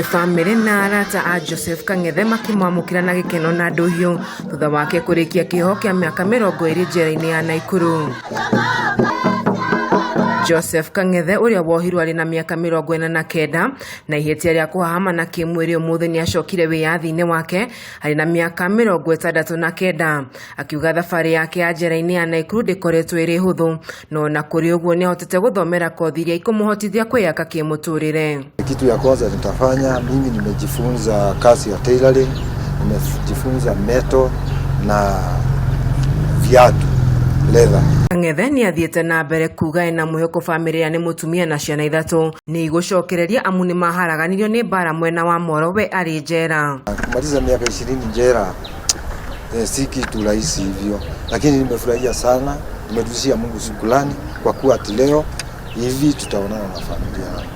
Nĩ bamĩrĩ na arata a Joseph Kang'ethe makĩmwamũkĩra na gĩkeno na ndũhiũ thutha wake kũrĩkia kĩoho kĩa mĩaka 20 njera-inĩ ya Naikuru. Joseph Kang'ethe ũrĩa wohirwo arĩ na mĩaka 49 na ihĩtia rĩa kũhahama na kĩmwĩrĩ ũmũthĩ nĩ acokire wĩyathi-inĩ wake arĩ na mĩaka 69, akiuga thabarĩ yake ya njera-inĩ ya Naikuru ndĩkoretwo ĩrĩ hũthũ, no na kũrĩ ũguo nĩ ahotete gũthomera kothi iria ikũmũhotithia kwĩyaka kĩmũtũrĩre. Kitu ya kwanza nitafanya mimi, nimejifunza kazi ya tailoring, nimejifunza meto na viatu leather. Kang'ethe nĩ athiĩte na mbere kuga ena mwĩhoko bamĩrĩ ya nĩ mũtumia na ciana 3 nĩ igũcokereria amu nĩ maharaganirio nĩ mbara mwena wa Moro we arĩ njera. Kumaliza miaka 20 njera si kitu rahisi hivyo, lakini nimefurahia sana, nimerudishia Mungu shukrani kwa kuwa leo hivi tutaonana na familia,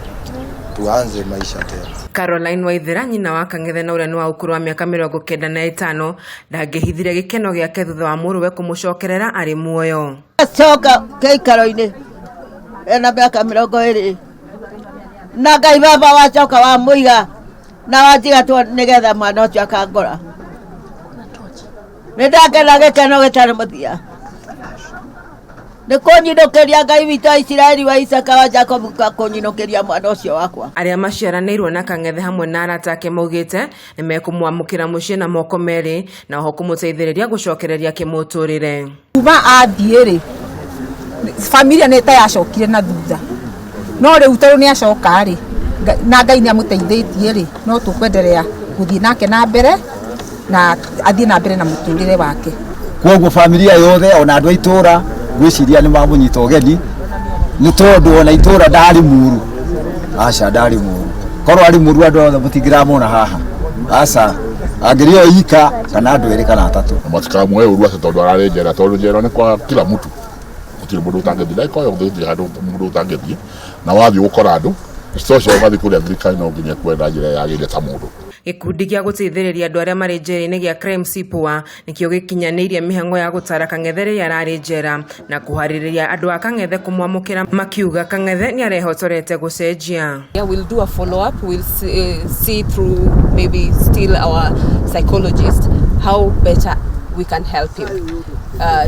tuanze maisha tena. Caroline Waithera, nyina wa Kang'ethe na ũrĩa nĩ wa ũkũrũ wa mĩaka 95, ndangĩhithire gĩkeno gĩake thutha wa mũrũwe kũmũcokerera arĩ muoyo. Acoka gĩikaro-inĩ ena mĩaka 20 na Ngai baba wacoka wa mũiga na wanjigatwo nĩgetha mwana ũcio akangora. Nĩ ndakena gĩkeno gĩtarĩ mũthia. Nĩ kũnyinũkĩria Ngai witũ Isiraeli wa Isaka wa Jacob kũnyinũkĩria mwana ũcio wakwa. Arĩa maciaranĩirwo na Kang'ethe hamwe na arata ake maugĩte nĩ mekũmwamũkĩra mũciĩ na moko merĩ na oho kũmũteithĩrĩria gũcokereria kĩmũtũrĩre. Kuma athiĩ-rĩ familia nĩ ta yacokire na thutha, no rĩu tondũ nĩ acoka-rĩ na Ngai nĩ amũteithĩtie-rĩ, no tũkwenderea gũthiĩ nake na mbere na athiĩ na mbere na mũtũrĩre wake. Koguo familia yothe ona andũ a itũra gwĩciria nĩ mamũnyita ũgeni nĩ tondũ ona itũra ndarĩ mũru. Aca ndarĩ mũru, korwo arĩ mũru andũ othe mũtingĩramona haha. Aca angĩrĩ o ika kana andũ erĩ kana atatũ. Matikamwoe ũru atĩ tondũ ararĩ njera, tondũ njera nĩ kwa kila mũtu. Gũtirĩ mũndũ ũtangĩthiĩ, na ikoya gũthiĩ handũ mũndũ ũtangĩthiĩ, na wathiĩ gũkora andũ icocio ũgathiĩ kũrĩa thirikari no nginya kwenda njĩra yagĩrĩire ta mũndũ. Gĩkundi gĩa gũteithĩrĩria andũ arĩa marĩ njera-inĩ gĩa Crime Sipua nĩkĩo gĩkinyanĩirie mĩhang'o ya gũtara Kang'ethe rĩrĩa ararĩ njera na kũharĩrĩria andũ a Kang'ethe kũmwamũkĩra, makiuga Kang'ethe nĩ arehotorete gũcenjia. Yeah, we'll do a follow up. We'll see through maybe still our psychologist how better we can help him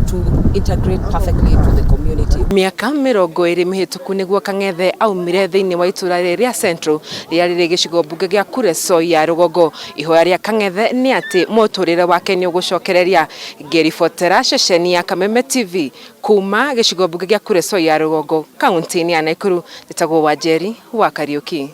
to integrate perfectly into the community. Mĩaka 20 mĩhĩtũku nĩguo Kang'ethe aumire thĩinĩ wa itũra rĩrĩa Central rĩrĩa rĩrĩ gĩcigo mbunge gĩa Kuresoi ya Rũgongo. Ihoya rĩa Kang'ethe nĩ atĩ mũtũrĩre wake nĩ ũgũcokereria. Ngĩribotera ceceni ya Kameme TV kuma gĩcigo mbunge gĩa Kuresoi ya Rũgongo, kaunti-inĩ ya Naikuru. Njĩtagwo Wanjeri wa Kariuki.